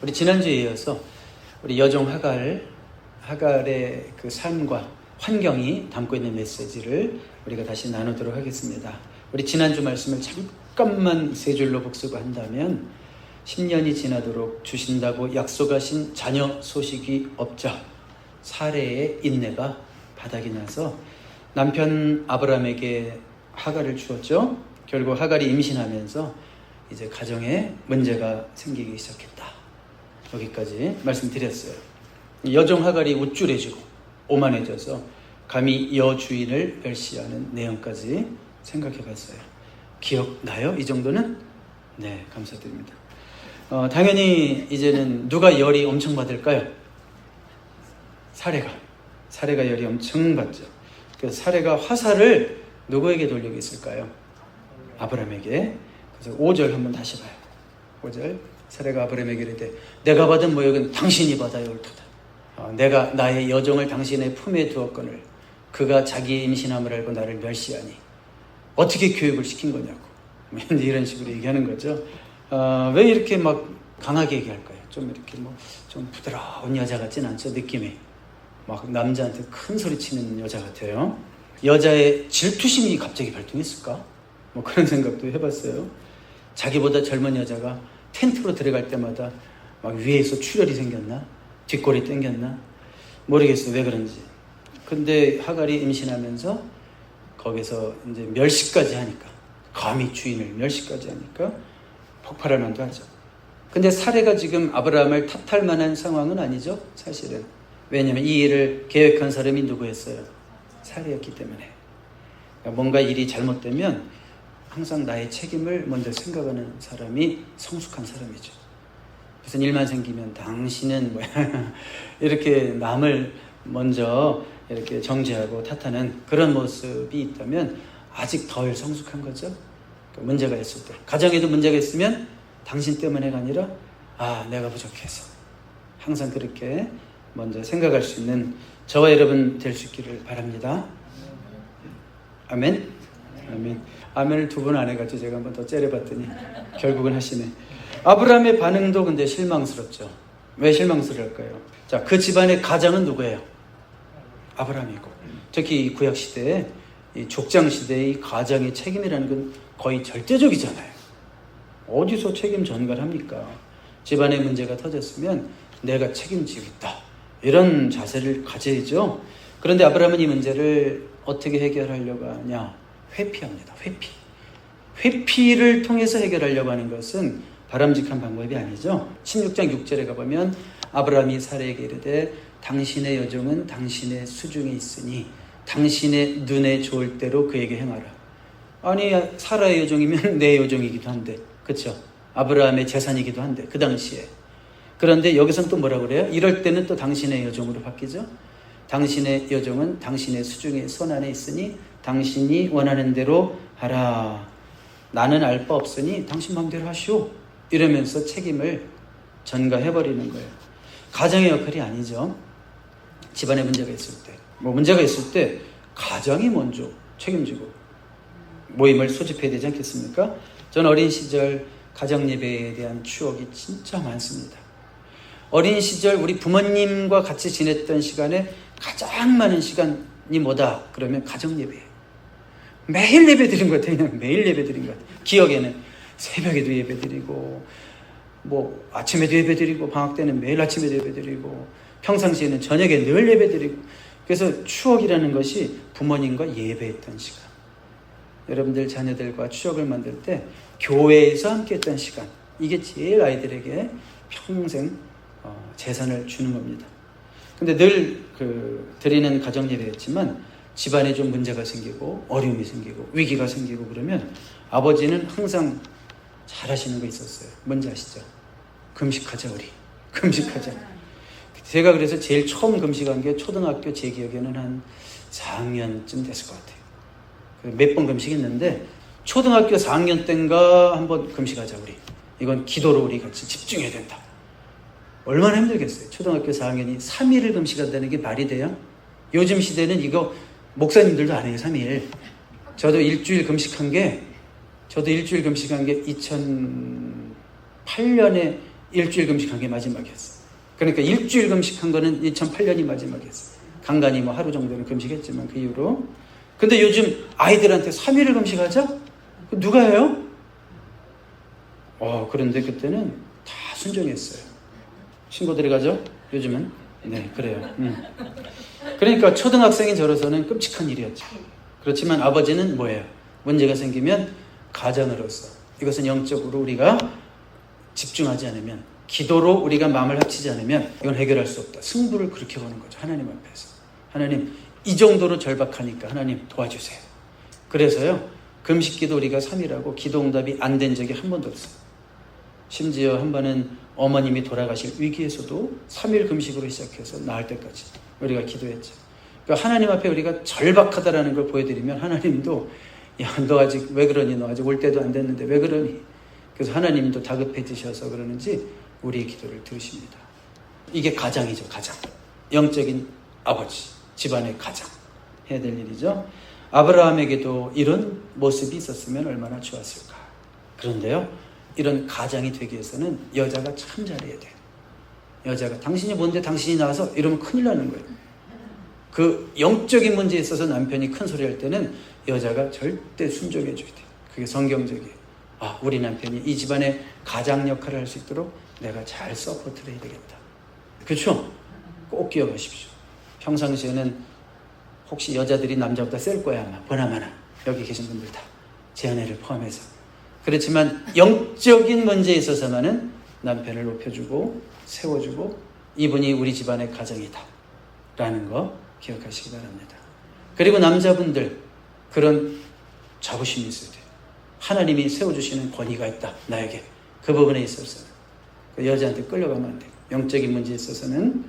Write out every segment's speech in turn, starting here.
우리 지난주에 이어서 우리 여종 하갈의 그 삶과 환경이 담고 있는 메시지를 우리가 다시 나누도록 하겠습니다. 우리 지난주 말씀을 잠깐만 세 줄로 복습한다면 10년이 지나도록 주신다고 약속하신 자녀 소식이 없자 사레의 인내가 바닥이 나서 남편 아브라함에게 하갈을 주었죠. 결국 하갈이 임신하면서 이제 가정에 문제가 생기기 시작했다. 여기까지 말씀드렸어요. 여종 하갈이 우쭐해지고 오만해져서 감히 여주인을 멸시하는 내용까지 생각해 봤어요. 기억나요? 이 정도는? 네, 감사드립니다. 당연히 이제는 누가 열이 엄청 받을까요? 사레가 열이 엄청 받죠. 그래서 사레가 화살을 누구에게 돌리고 있을까요? 아브라함에게. 그래서 5절 한번 다시 봐요. 5절. 사레가 아브라함에게 이르되 내가 받은 모욕은 당신이 받아야 옳도다. 내가 나의 여종을 당신의 품에 두었거늘 그가 자기의 임신함을 알고 나를 멸시하니 어떻게 교육을 시킨 거냐고. 이런 식으로 얘기하는 거죠. 왜 이렇게 막 강하게 얘기할까요? 좀 이렇게 좀 부드러운 여자 같진 않죠? 느낌이. 막 남자한테 큰 소리 치는 여자 같아요. 여자의 질투심이 갑자기 발동했을까? 그런 생각도 해봤어요. 자기보다 젊은 여자가 텐트로 들어갈 때마다 막 위에서 출혈이 생겼나? 뒷골이 땡겼나? 모르겠어요. 왜 그런지. 근데 하갈이 임신하면서 거기서 이제 멸시까지 하니까, 감히 주인을 멸시까지 하니까 폭발하는도 하죠. 근데 사레가 지금 아브라함을 탓할 만한 상황은 아니죠, 사실은. 왜냐하면 이 일을 계획한 사람이 누구였어요? 사레였기 때문에. 그러니까 뭔가 일이 잘못되면 항상 나의 책임을 먼저 생각하는 사람이 성숙한 사람이죠. 무슨 일만 생기면 당신은 뭐야 이렇게 남을 먼저 이렇게 정죄하고 탓하는 그런 모습이 있다면 아직 덜 성숙한 거죠. 그러니까 문제가 있을 때, 가정에도 문제가 있으면 당신 때문에가 아니라 내가 부족해서, 항상 그렇게 먼저 생각할 수 있는 저와 여러분 될 수 있기를 바랍니다. 아멘. 아멘. 아멘을 2번 안 해가지고 제가 한번 더 째려봤더니 결국은 하시네. 아브라함의 반응도 근데 실망스럽죠. 왜 실망스러울까요? 자, 그 집안의 가장은 누구예요? 아브라함이고. 특히 이 구약 시대에, 이 족장 시대의 가장의 책임이라는 건 거의 절대적이잖아요. 어디서 책임 전가를 합니까? 집안에 문제가 터졌으면 내가 책임지겠다, 이런 자세를 가져야죠. 그런데 아브라함은 이 문제를 어떻게 해결하려고 하냐? 회피합니다. 회피를 통해서 해결하려고 하는 것은 바람직한 방법이 아니죠. 16장 6절에 가보면 아브라함이 사레에게 이르되 당신의 여종은 당신의 수중에 있으니 당신의 눈에 좋을 대로 그에게 행하라. 아니, 사라의 여종이면 내 여종이기도 한데, 그렇죠? 아브라함의 재산이기도 한데 그 당시에. 그런데 여기서는 또 뭐라고 그래요? 이럴 때는 또 당신의 여종으로 바뀌죠. 당신의 여종은 당신의 수중에 손 안에 있으니 당신이 원하는 대로 하라. 나는 알 바 없으니 당신 마음대로 하시오. 이러면서 책임을 전가해버리는 거예요. 가정의 역할이 아니죠. 집안에 문제가 있을 때, 문제가 있을 때 가정이 먼저 책임지고 모임을 소집해야 되지 않겠습니까? 저는 어린 시절 가정 예배에 대한 추억이 진짜 많습니다. 어린 시절 우리 부모님과 같이 지냈던 시간에 가장 많은 시간이 뭐다? 그러면 가정 예배예요. 매일 예배 드린 것 같아요. 그냥 매일 예배 드린 것 같아요. 기억에는 새벽에도 예배 드리고, 아침에도 예배 드리고, 방학 때는 매일 아침에도 예배 드리고, 평상시에는 저녁에 늘 예배 드리고. 그래서 추억이라는 것이 부모님과 예배했던 시간. 여러분들 자녀들과 추억을 만들 때 교회에서 함께 했던 시간, 이게 제일 아이들에게 평생 재산을 주는 겁니다. 근데 늘 드리는 가정 예배였지만 집안에 좀 문제가 생기고 어려움이 생기고 위기가 생기고 그러면 아버지는 항상 잘하시는 거 있었어요. 뭔지 아시죠? 금식하자, 우리. 금식하자. 제가 그래서 제일 처음 금식한 게 초등학교, 제 기억에는 한 4학년쯤 됐을 것 같아요. 몇 번 금식했는데 초등학교 4학년 때인가 한번 금식하자, 우리. 이건 기도로 우리 같이 집중해야 된다. 얼마나 힘들겠어요. 초등학교 4학년이 3일을 금식한다는 게 말이 돼요? 요즘 시대는 이거 목사님들도 안 해요. 3일. 저도 일주일 금식한 게 2008년에 일주일 금식한 게 마지막이었어요. 그러니까 일주일 금식한 거는 2008년이 마지막이었어요. 간간히 뭐 하루 정도는 금식했지만 그 이후로. 근데 요즘 아이들한테 3일을 금식하자? 누가 해요? 그런데 그때는 다 순종했어요. 신고들이 가죠? 요즘은? 네, 그래요. 그러니까 초등학생이 저로서는 끔찍한 일이었죠. 그렇지만 아버지는 뭐예요? 문제가 생기면 가정으로서 이것은 영적으로 우리가 집중하지 않으면, 기도로 우리가 마음을 합치지 않으면 이건 해결할 수 없다. 승부를 그렇게 보는 거죠. 하나님 앞에서. 하나님, 이 정도로 절박하니까 하나님 도와주세요. 그래서요, 금식기도 우리가 3일하고 기도 응답이 안 된 적이 한 번도 없어요. 심지어 한 번은 어머님이 돌아가실 위기에서도 3일 금식으로 시작해서 나을 때까지 우리가 기도했죠. 그러니까 하나님 앞에 우리가 절박하다라는 걸 보여드리면 하나님도, 야, 너 아직 왜 그러니? 너 아직 올 때도 안 됐는데 왜 그러니? 그래서 하나님도 다급해지셔서 그러는지 우리의 기도를 들으십니다. 이게 가장이죠, 가장. 영적인 아버지, 집안의 가장. 해야 될 일이죠. 아브라함에게도 이런 모습이 있었으면 얼마나 좋았을까. 그런데요, 이런 가장이 되기 위해서는 여자가 참 잘해야 돼요. 여자가, 당신이 뭔데 당신이 나와서 이러면 큰일 나는 거예요. 그 영적인 문제에 있어서 남편이 큰 소리 할 때는 여자가 절대 순종해 줘야 돼요. 그게 성경적이에요. 우리 남편이 이 집안의 가장 역할을 할 수 있도록 내가 잘 서포트를 해야 되겠다. 그렇죠? 꼭 기억하십시오. 평상시에는 혹시 여자들이 남자보다 셀 거야 아마, 보나마나 여기 계신 분들 다, 제 아내를 포함해서. 그렇지만 영적인 문제에 있어서만은 남편을 높여주고 세워주고 이분이 우리 집안의 가정이다 라는 거 기억하시기 바랍니다. 그리고 남자분들, 그런 자부심이 있어야 돼요. 하나님이 세워주시는 권위가 있다, 나에게. 그 부분에 있어서는 그 여자한테 끌려가면 안 돼요. 영적인 문제에 있어서는.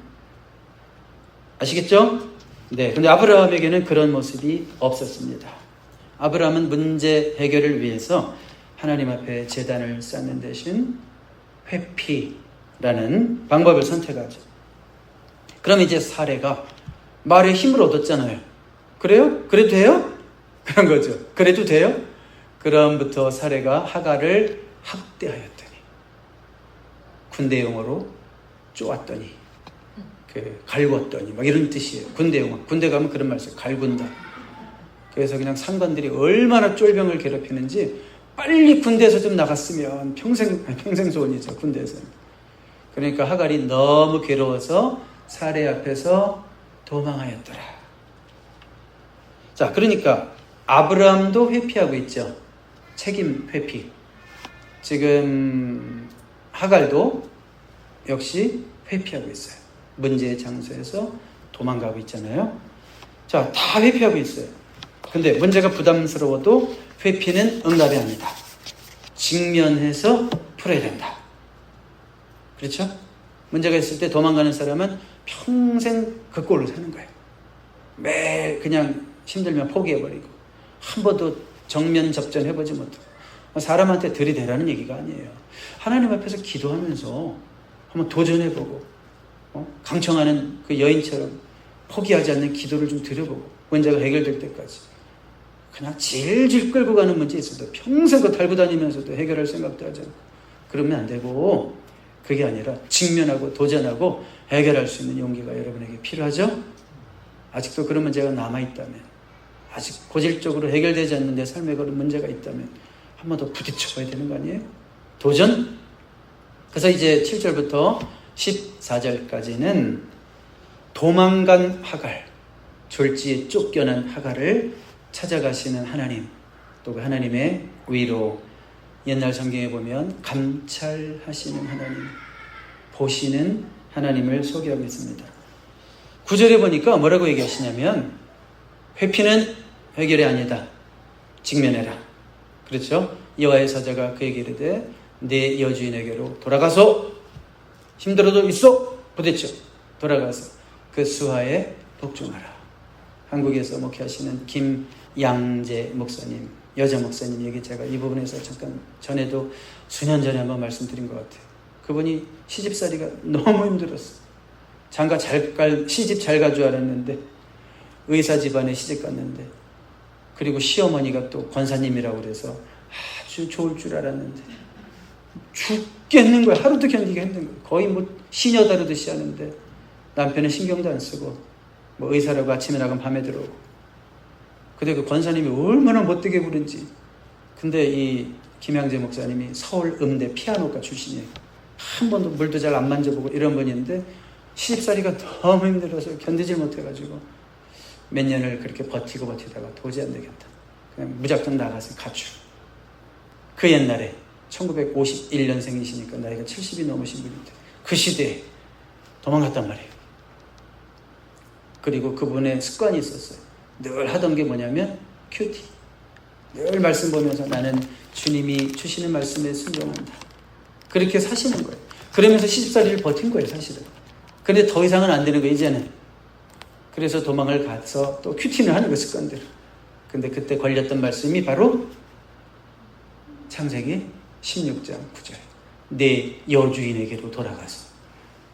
아시겠죠? 네. 근데 아브라함에게는 그런 모습이 없었습니다. 아브라함은 문제 해결을 위해서 하나님 앞에 제단을 쌓는 대신 회피라는 방법을 선택하죠. 그럼 이제 사례가 말에 힘을 얻었잖아요. 그래요? 그래도 돼요? 그런 거죠. 그래도 돼요? 그럼부터 사례가 하갈을 학대하였더니, 군대 용어로 쪼았더니, 갈궜더니 막 이런 뜻이에요. 군대 용어. 군대 가면 그런 말 써요. 갈군다. 그래서 그냥 상관들이 얼마나 쫄병을 괴롭히는지 빨리 군대에서 좀 나갔으면 평생 소원이죠. 군대에서는. 그러니까 하갈이 너무 괴로워서 사례 앞에서 도망하였더라. 자, 그러니까 아브라함도 회피하고 있죠. 책임 회피. 지금 하갈도 역시 회피하고 있어요. 문제의 장소에서 도망가고 있잖아요. 자, 다 회피하고 있어요. 근데 문제가 부담스러워도 회피는 응답이 아니다. 직면해서 풀어야 된다. 그렇죠? 문제가 있을 때 도망가는 사람은 평생 그 꼴로 사는 거예요. 매일 그냥 힘들면 포기해버리고 한 번도 정면 접전해보지 못하고. 사람한테 들이대라는 얘기가 아니에요. 하나님 앞에서 기도하면서 한번 도전해보고, 강청하는 그 여인처럼 포기하지 않는 기도를 좀 드려보고, 문제가 해결될 때까지. 그냥 질질 끌고 가는 문제 있어도 평생 그 달고 다니면서도 해결할 생각도 하지 않고 그러면 안 되고, 그게 아니라 직면하고 도전하고 해결할 수 있는 용기가 여러분에게 필요하죠? 아직도 그런 문제가 남아있다면, 아직 고질적으로 해결되지 않는 내 삶에 그런 문제가 있다면 한 번 더 부딪혀봐야 되는 거 아니에요? 도전? 그래서 이제 7절부터 14절까지는 도망간 하갈, 졸지에 쫓겨난 하갈을 찾아가시는 하나님, 또 그 하나님의 위로, 옛날 성경에 보면 감찰하시는 하나님, 보시는 하나님을 소개하고 있습니다. 9절에 보니까 뭐라고 얘기하시냐면, 회피는 해결이 아니다. 직면해라. 그렇죠? 여호와의 사자가 그에게 이르되 내 여주인에게로 돌아가서 힘들어도 있어 부딪혀 돌아가서 그 수하에 복종하라. 한국에서 목회하시는 김양재 목사님, 여자 목사님 얘기 제가 이 부분에서 잠깐 전에도 수년 전에 한번 말씀드린 것 같아요. 그분이 시집살이가 너무 힘들었어. 장가 시집 잘 갈 줄 알았는데 의사 집안에 시집 갔는데, 그리고 시어머니가 또 권사님이라고 그래서 아주 좋을 줄 알았는데 죽겠는 거야. 하루도 견디기 힘든 거야. 거의 뭐 시녀 다루듯이 하는데 남편은 신경도 안 쓰고 뭐 의사라고 아침에 나가면 밤에 들어오고. 근데 그 권사님이 얼마나 못되게 부른지. 근데 이 김양재 목사님이 서울 음대 피아노과 출신이에요. 한 번도 물도 잘 안 만져보고 이런 분인데 시집살이가 너무 힘들어서 견디질 못해가지고 몇 년을 그렇게 버티다가 도저히 안 되겠다. 그냥 무작정 나가서 가출. 그 옛날에 1951년생이시니까 나이가 70이 넘으신 분인데 그 시대에 도망갔단 말이에요. 그리고 그분의 습관이 있었어요. 늘 하던 게 뭐냐면 큐티. 늘 말씀 보면서 나는 주님이 주시는 말씀에 순종한다. 그렇게 사시는 거예요. 그러면서 시집살이를 버틴 거예요, 사실은. 근데 더 이상은 안 되는 거예요, 이제는. 그래서 도망을 가서 또 큐티를 하는 거 습관대로. 근데 그때 걸렸던 말씀이 바로 창세기 16장 9절. 내 여주인에게로 돌아가서.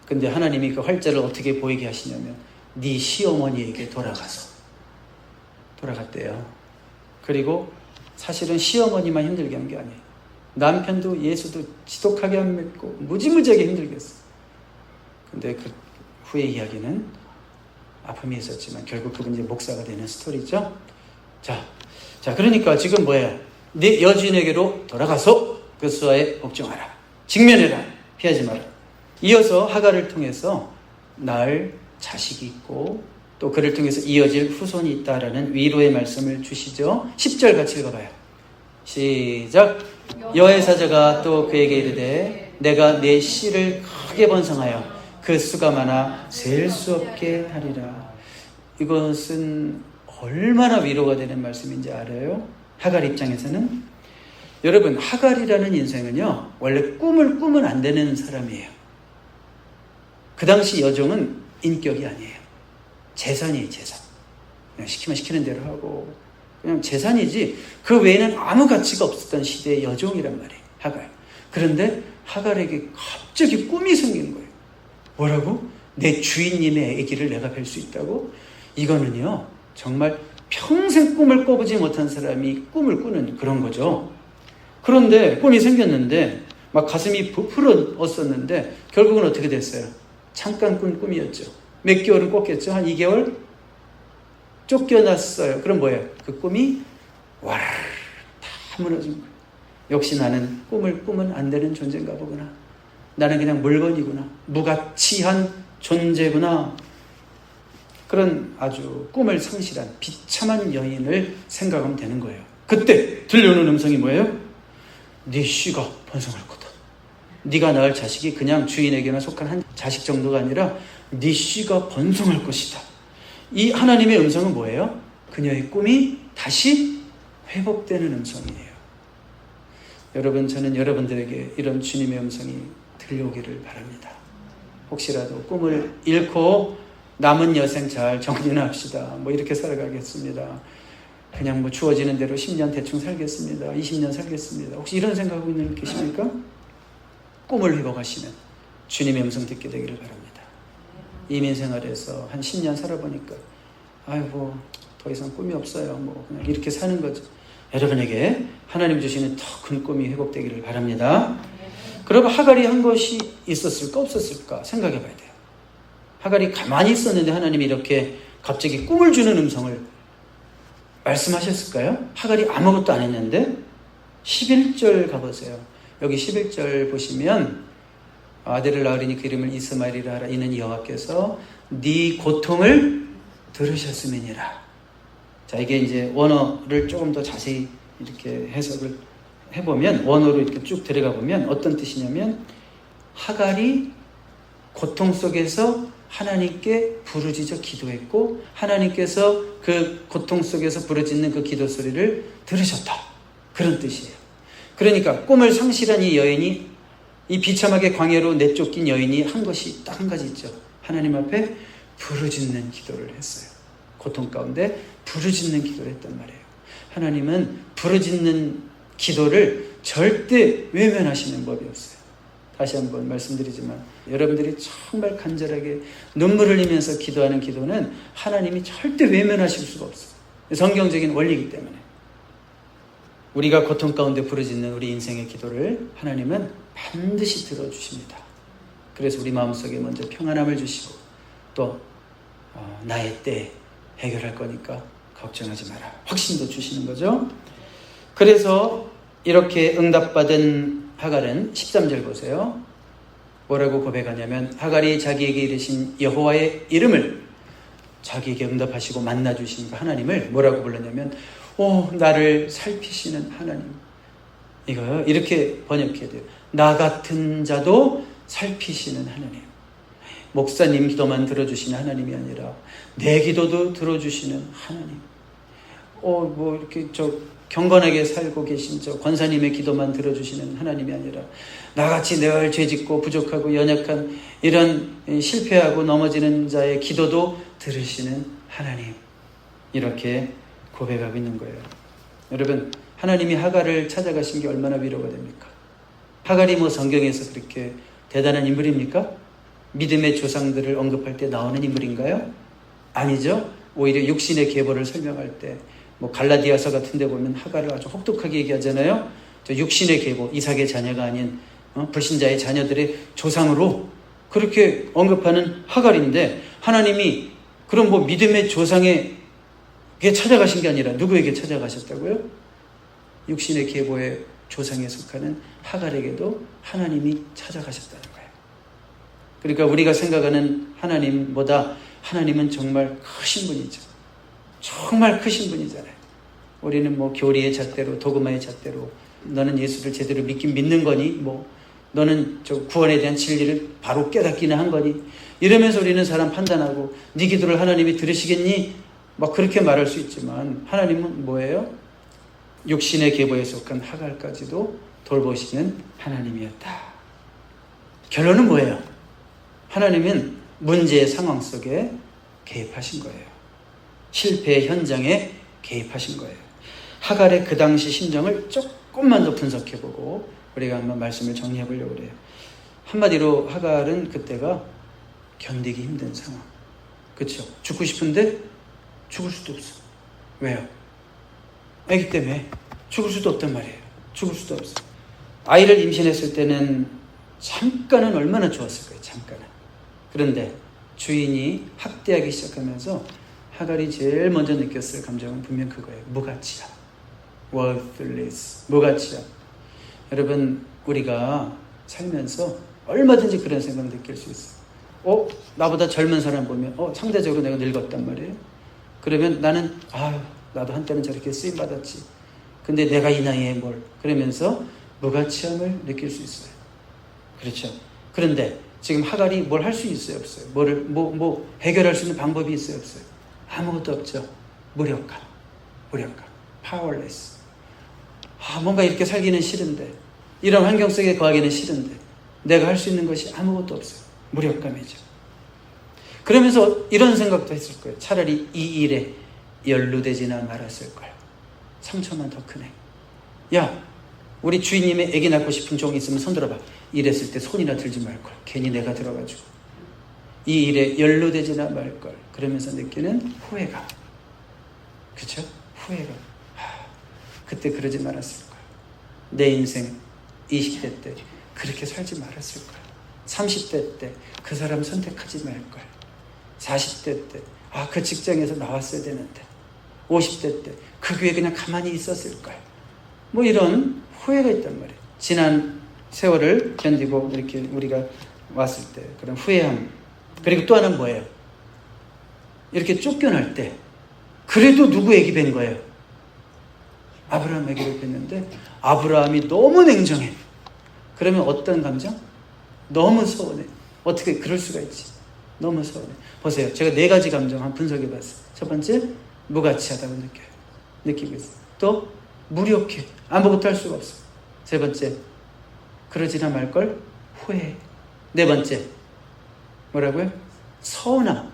근데 하나님이 그 활자를 어떻게 보이게 하시냐면 네 시어머니에게 돌아갔대요. 그리고 사실은 시어머니만 힘들게 한 게 아니에요. 남편도 예수도 지독하게 안 믿고 무지무지하게 힘들겠어. 근데 그 후의 이야기는 아픔이 있었지만 결국 그분이 이제 목사가 되는 스토리죠. 자, 그러니까 지금 뭐예요? 네 여주인에게로 돌아가서 그 수하에 복종하라. 직면해라. 피하지 마라. 이어서 하갈을 통해서 낳을 자식이 있고 또 그를 통해서 이어질 후손이 있다라는 위로의 말씀을 주시죠. 10절 같이 읽어봐요. 시작. 여호와의 사자가 또 그에게 이르되 내가 내 씨를 크게 번성하여 그 수가 많아 셀 수 없게 하리라. 이것은 얼마나 위로가 되는 말씀인지 알아요? 하갈 입장에서는. 여러분, 하갈이라는 인생은요 원래 꿈을 꾸면 안 되는 사람이에요. 그 당시 여종은 인격이 아니에요. 재산이에요. 재산. 그냥 시키면 시키는 대로 하고 그냥 재산이지 그 외에는 아무 가치가 없었던 시대의 여종이란 말이에요. 하갈. 그런데 하갈에게 갑자기 꿈이 생긴 거예요. 뭐라고? 내 주인님의 아기를 내가 뵐 수 있다고? 이거는요 정말 평생 꿈을 꿔보지 못한 사람이 꿈을 꾸는 그런 거죠. 그런데 꿈이 생겼는데 막 가슴이 부풀었었는데 결국은 어떻게 됐어요? 잠깐 꾼 꿈이었죠. 몇 개월은 꿨겠죠? 한 2개월? 쫓겨났어요. 그럼 뭐예요? 그 꿈이 와르르 다 무너진 거예요. 역시 나는 꿈을 꾸면 안 되는 존재인가 보구나. 나는 그냥 물건이구나. 무가치한 존재구나. 그런 아주 꿈을 상실한 비참한 여인을 생각하면 되는 거예요. 그때 들려오는 음성이 뭐예요? 네 씨가 번성할 거다. 네가 낳을 자식이 그냥 주인에게만 속한 한 자식 정도가 아니라 네 씨가 번성할 것이다. 이 하나님의 음성은 뭐예요? 그녀의 꿈이 다시 회복되는 음성이에요. 여러분, 저는 여러분들에게 이런 주님의 음성이 들려오기를 바랍니다. 혹시라도 꿈을 잃고 남은 여생 잘 정리나 합시다. 뭐 이렇게 살아가겠습니다. 그냥 뭐 주어지는 대로 10년 대충 살겠습니다. 20년 살겠습니다. 혹시 이런 생각하고 있는 분 계십니까? 꿈을 회복하시면 주님의 음성 듣게 되기를 바랍니다. 이민 생활에서 한 10년 살아보니까 아이고 더 이상 꿈이 없어요. 뭐 그냥 이렇게 사는 거죠. 여러분에게 하나님 주시는 더 큰 꿈이 회복되기를 바랍니다. 그러면 하갈이 한 것이 있었을까 없었을까 생각해 봐야 돼요. 하갈이 가만히 있었는데 하나님이 이렇게 갑자기 꿈을 주는 음성을 말씀하셨을까요? 하갈이 아무것도 안 했는데 11절 가보세요. 여기 11절 보시면 아들을 낳으리니 그 이름을 이스마엘이라 하라. 이는 여호와께서 네 고통을 들으셨음이니라. 자, 이게 이제 원어를 조금 더 자세히 이렇게 해석을 해보면 원어로 이렇게 쭉 들어가 보면 어떤 뜻이냐면 하갈이 고통 속에서 하나님께 부르짖어 기도했고 하나님께서 그 고통 속에서 부르짖는 그 기도 소리를 들으셨다. 그런 뜻이에요. 그러니까 꿈을 상실한 이 여인이 이 비참하게 광야로 내쫓긴 여인이 한 것이 딱 한 가지 있죠. 하나님 앞에 부르짖는 기도를 했어요. 고통 가운데 부르짖는 기도를 했단 말이에요. 하나님은 부르짖는 기도를 절대 외면하시는 법이 없어요. 다시 한번 말씀드리지만 여러분들이 정말 간절하게 눈물 흘리면서 기도하는 기도는 하나님이 절대 외면하실 수가 없어요. 성경적인 원리이기 때문에 우리가 고통 가운데 부르짖는 우리 인생의 기도를 하나님은 반드시 들어주십니다. 그래서 우리 마음속에 먼저 평안함을 주시고 또 나의 때 해결할 거니까 걱정하지 마라. 확신도 주시는 거죠. 그래서 이렇게 응답받은 하갈은 13절 보세요. 뭐라고 고백하냐면 하갈이 자기에게 이르신 여호와의 이름을 자기에게 응답하시고 만나주신 그 하나님을 뭐라고 불렀냐면 나를 살피시는 하나님. 이거 이렇게 번역해야 돼요. 나 같은 자도 살피시는 하나님. 목사님 기도만 들어주시는 하나님이 아니라 내 기도도 들어주시는 하나님. 이렇게 경건하게 살고 계신 권사님의 기도만 들어주시는 하나님이 아니라 나같이 늘 죄짓고 부족하고 연약한 이런 실패하고 넘어지는 자의 기도도 들으시는 하나님. 이렇게 고백하고 있는 거예요. 여러분, 하나님이 하갈을 찾아가신 게 얼마나 위로가 됩니까? 하갈이 성경에서 그렇게 대단한 인물입니까? 믿음의 조상들을 언급할 때 나오는 인물인가요? 아니죠. 오히려 육신의 계보를 설명할 때 갈라디아서 같은 데 보면 하갈을 아주 혹독하게 얘기하잖아요. 육신의 계보, 이삭의 자녀가 아닌 불신자의 자녀들의 조상으로 그렇게 언급하는 하갈인데 하나님이 그럼 믿음의 조상에게 찾아가신 게 아니라 누구에게 찾아가셨다고요? 육신의 계보의 조상에 속하는 하갈에게도 하나님이 찾아가셨다는 거예요. 그러니까 우리가 생각하는 하나님보다 하나님은 정말 크신 분이죠. 정말 크신 분이잖아요. 우리는 교리의 잣대로 도그마의 잣대로 너는 예수를 제대로 믿는 거니? 너는 구원에 대한 진리를 바로 깨닫기는 한 거니? 이러면서 우리는 사람 판단하고 네 기도를 하나님이 들으시겠니? 그렇게 말할 수 있지만 하나님은 뭐예요? 육신의 계보에 속한 하갈까지도 돌보시는 하나님이었다. 결론은 뭐예요? 하나님은 문제의 상황 속에 개입하신 거예요. 실패의 현장에 개입하신 거예요. 하갈의 그 당시 심정을 조금만 더 분석해보고 우리가 한번 말씀을 정리해보려고 그래요. 한마디로 하갈은 그때가 견디기 힘든 상황. 그렇죠? 죽고 싶은데 죽을 수도 없어. 왜요? 아기 때문에 죽을 수도 없단 말이에요. 죽을 수도 없어. 아이를 임신했을 때는 잠깐은 얼마나 좋았을 거예요. 잠깐은. 그런데 주인이 학대하기 시작하면서 하갈이 제일 먼저 느꼈을 감정은 분명 그거예요. 무가치함. worthless. 무가치함. 여러분, 우리가 살면서 얼마든지 그런 생각 느낄 수 있어요. 나보다 젊은 사람 보면 상대적으로 내가 늙었단 말이에요. 그러면 나는 나도 한때는 저렇게 쓰임받았지. 근데 내가 이 나이에 뭘. 그러면서 무가치함을 느낄 수 있어요. 그렇죠. 그런데 지금 하갈이 뭘 할 수 있어요? 없어요? 해결할 수 있는 방법이 있어요? 없어요? 아무것도 없죠. 무력감. powerless. 뭔가 이렇게 살기는 싫은데, 이런 환경 속에 거하기는 싫은데 내가 할 수 있는 것이 아무것도 없어요. 무력감이죠. 그러면서 이런 생각도 했을 거예요. 차라리 이 일에 연루되지나 말았을 걸. 상처만 더 크네. 야, 우리 주인님의 애기 낳고 싶은 종이 있으면 손 들어봐. 이랬을 때 손이나 들지 말걸. 괜히 내가 들어가지고 이 일에 연루되지나 말걸. 그러면서 느끼는 후회감. 그렇죠? 후회감. 그때 그러지 말았을 걸. 내 인생 20대 때 그렇게 살지 말았을 걸. 30대 때 그 사람 선택하지 말걸. 40대 때 그 직장에서 나왔어야 되는데, 50대 때 그 교회에 그냥 가만히 있었을 걸. 이런 후회가 있단 말이에요. 지난 세월을 견디고 이렇게 우리가 왔을 때 그런 후회함. 그리고 또 하나는 뭐예요? 이렇게 쫓겨날 때 그래도 누구 애기 뵌 거예요? 아브라함 애기를 뵀는데 아브라함이 너무 냉정해. 그러면 어떤 감정? 너무 서운해. 어떻게 그럴 수가 있지? 너무 서운해. 보세요. 제가 4가지 감정 한번 분석해 봤어요. 첫 번째, 무가치하다고 느끼고 있어요. 또 무력해. 아무것도 할 수가 없어. 세 번째, 그러지나 말걸 후회. 4번째, 뭐라고요? 서운함.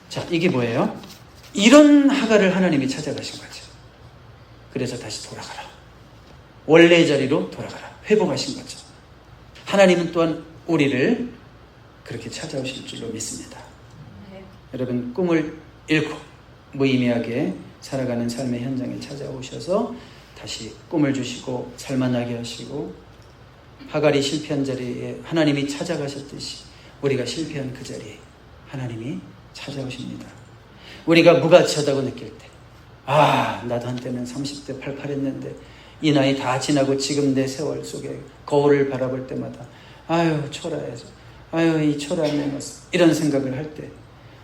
자, 이게 뭐예요? 이런 하갈을 하나님이 찾아가신 거죠. 그래서 다시 돌아가라. 원래의 자리로 돌아가라. 회복하신 거죠. 하나님은 또한 우리를 그렇게 찾아오실 줄로 믿습니다. 네. 여러분, 꿈을 잃고 무의미하게 살아가는 삶의 현장에 찾아오셔서 다시 꿈을 주시고 살만하게 하시고 하갈이 실패한 자리에 하나님이 찾아가셨듯이 우리가 실패한 그 자리에 하나님이 찾아오십니다. 우리가 무가치하다고 느낄 때, 나도 한때는 30대 팔팔했는데 이 나이 다 지나고 지금 내 세월 속에 거울을 바라볼 때마다 초라해서 이 초라한 내 모습, 이런 생각을 할 때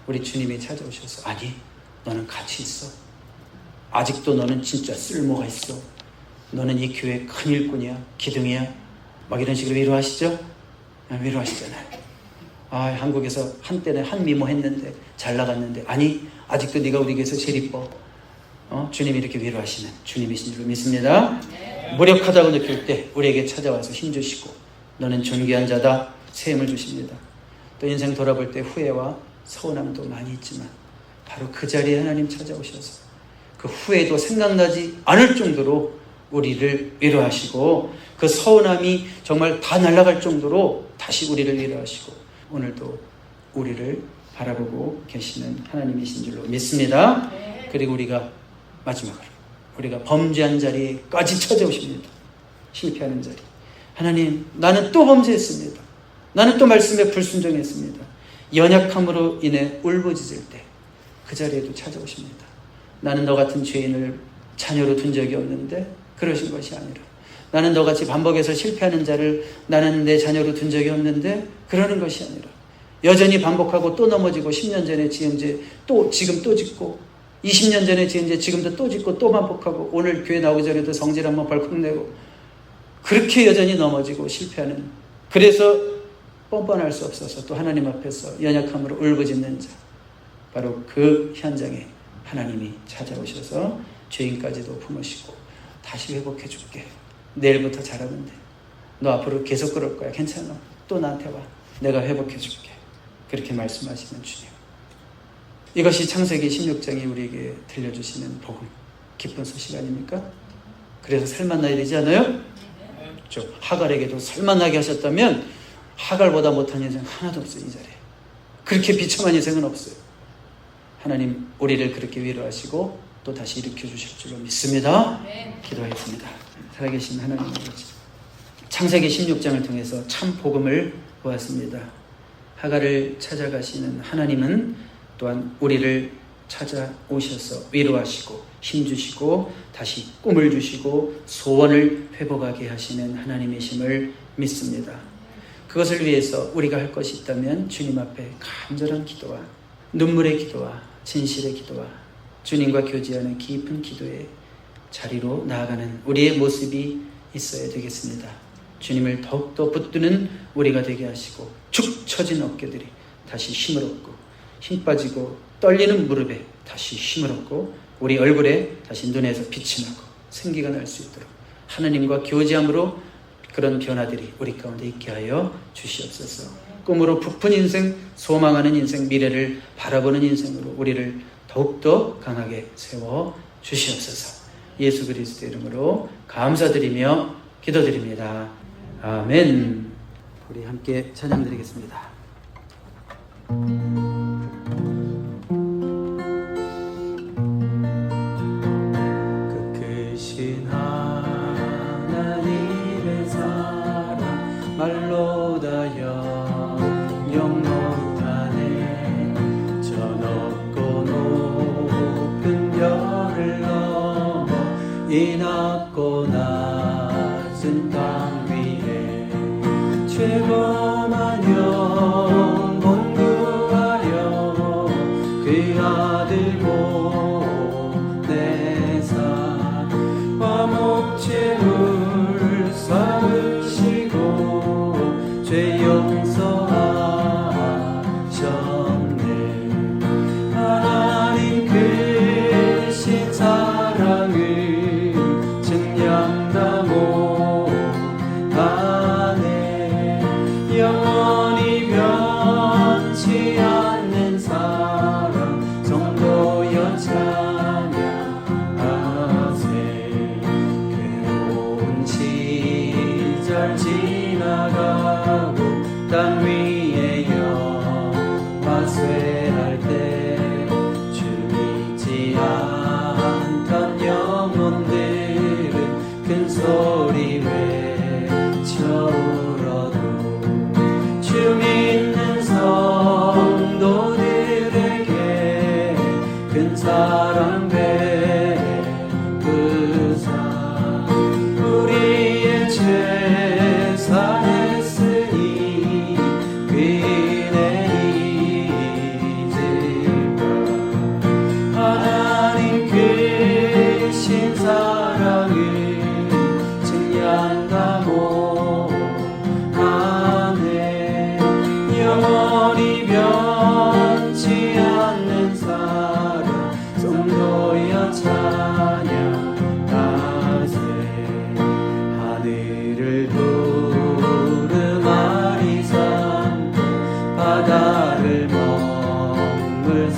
우리 주님이 찾아오셔서 아니, 너는 가치 있어. 아직도 너는 진짜 쓸모가 있어. 너는 이 교회 큰 일꾼이야, 기둥이야. 막 이런 식으로 위로하시죠? 위로하시잖아요. 한국에서 한때는 한미모 했는데 잘 나갔는데 아니, 아직도 네가 우리 교회에서 제일 이뻐. 주님이 이렇게 위로하시는 주님이신 줄 믿습니다. 무력하다고 느낄 때 우리에게 찾아와서 힘주시고 너는 존귀한 자다, 세임을 주십니다. 또 인생 돌아볼 때 후회와 서운함도 많이 있지만 바로 그 자리에 하나님 찾아오셔서 그 후회도 생각나지 않을 정도로 우리를 위로하시고 그 서운함이 정말 다 날아갈 정도로 다시 우리를 위로하시고 오늘도 우리를 바라보고 계시는 하나님이신 줄로 믿습니다. 그리고 우리가 마지막으로 우리가 범죄한 자리까지 찾아오십니다. 실패하는 자리. 하나님, 나는 또 범죄했습니다. 나는 또 말씀에 불순종했습니다. 연약함으로 인해 울부짖을 때 그 자리에도 찾아오십니다. 나는 너 같은 죄인을 자녀로 둔 적이 없는데 그러신 것이 아니라 나는 너같이 반복해서 실패하는 자를 나는 내 자녀로 둔 적이 없는데 그러는 것이 아니라 여전히 반복하고 또 넘어지고 10년 전에 지은 죄 또 지금 또 짓고 20년 전에 지은 죄 지금도 또 짓고 또 반복하고 오늘 교회 나오기 전에도 성질 한번 벌컥 내고 그렇게 여전히 넘어지고 실패하는, 그래서 뻔뻔할 수 없어서 또 하나님 앞에서 연약함으로 울부짖는 자, 바로 그 현장에 하나님이 찾아오셔서 죄인까지도 품으시고 다시 회복해 줄게. 내일부터 잘하는데 너 앞으로 계속 그럴 거야. 괜찮아. 또 나한테 와. 내가 회복해 줄게. 그렇게 말씀하시는 주님. 이것이 창세기 16장이 우리에게 들려주시는 복음, 기쁜 소식 아닙니까? 그래서 살만나야 되지 않아요? 하갈에게도 살만나게 하셨다면 하갈보다 못한 인생 하나도 없어요. 이 자리에 그렇게 비참한 인생은 없어요. 하나님 우리를 그렇게 위로하시고 또 다시 일으켜 주실 줄로 믿습니다. 기도하겠습니다. 살아계신 하나님 아버지, 창세기 16장을 통해서 참 복음을 보았습니다. 하갈을 찾아가시는 하나님은 또한 우리를 찾아오셔서 위로하시고 힘주시고 다시 꿈을 주시고 소원을 회복하게 하시는 하나님이심을 믿습니다. 그것을 위해서 우리가 할 것이 있다면 주님 앞에 간절한 기도와 눈물의 기도와 진실의 기도와 주님과 교제하는 깊은 기도의 자리로 나아가는 우리의 모습이 있어야 되겠습니다. 주님을 더욱더 붙드는 우리가 되게 하시고 축 처진 어깨들이 다시 힘을 얻고 힘 빠지고 떨리는 무릎에 다시 힘을 얻고 우리 얼굴에 다시 눈에서 빛이 나고 생기가 날 수 있도록 하나님과 교제함으로 그런 변화들이 우리 가운데 있게 하여 주시옵소서. 꿈으로 부푼 인생, 소망하는 인생, 미래를 바라보는 인생으로 우리를 더욱더 강하게 세워 주시옵소서. 예수 그리스도의 이름으로 감사드리며 기도드립니다. 아멘. 우리 함께 찬양드리겠습니다. 크신 하나님의 사랑 말로 다 영영 못하네. 저 높고 높은 별을 넘어 이 낮고 낮은 땅 위에 최고만 영혼 구하려 그 아들 보내사 화목제물 삼으시고 죄 용서하셨네. 하나님 크신 사랑을 증량다 못하네. 영원히 변치 않는 사랑 성도여 찬양하세. 괴로운 시절 지나가고 땅 위에 영화 쇠할 때 주 믿지 않던 영혼들은 큰 소리 외쳐 흙을 머물사